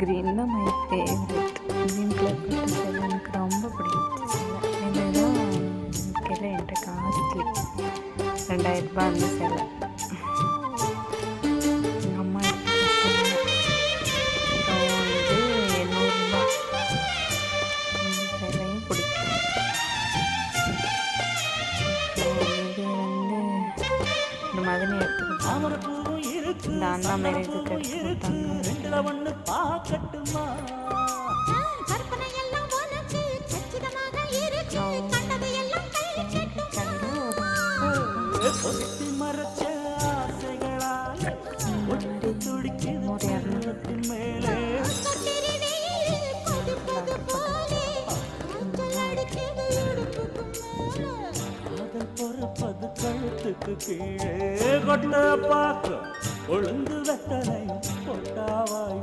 Green தான் my favourite. Green colour போட்ட சேலை எனக்கு ரொம்ப பிடிச்ச சேலை. இதுதான் இருக்கையில் என்கிட்ட காஸ்ட்லி 2000 ரூபாய் அந்த சேலை. எங்கள் அம்மா எடுத்து அப்புறம் இது 800 ரூபாய். இந்த சேலையும் பிடிக்கும். இது இந்த மாதிரி எடுத்துக்கிட்டாங்க. இந்த அண்ணா மேரேஜுக்கு எடுத்து கொடுத்தாங்க. கழுத்துக்கு கீழே கொட்ட பாக்க ஒழுங்கு வெத்தனை கொட்டாவாய்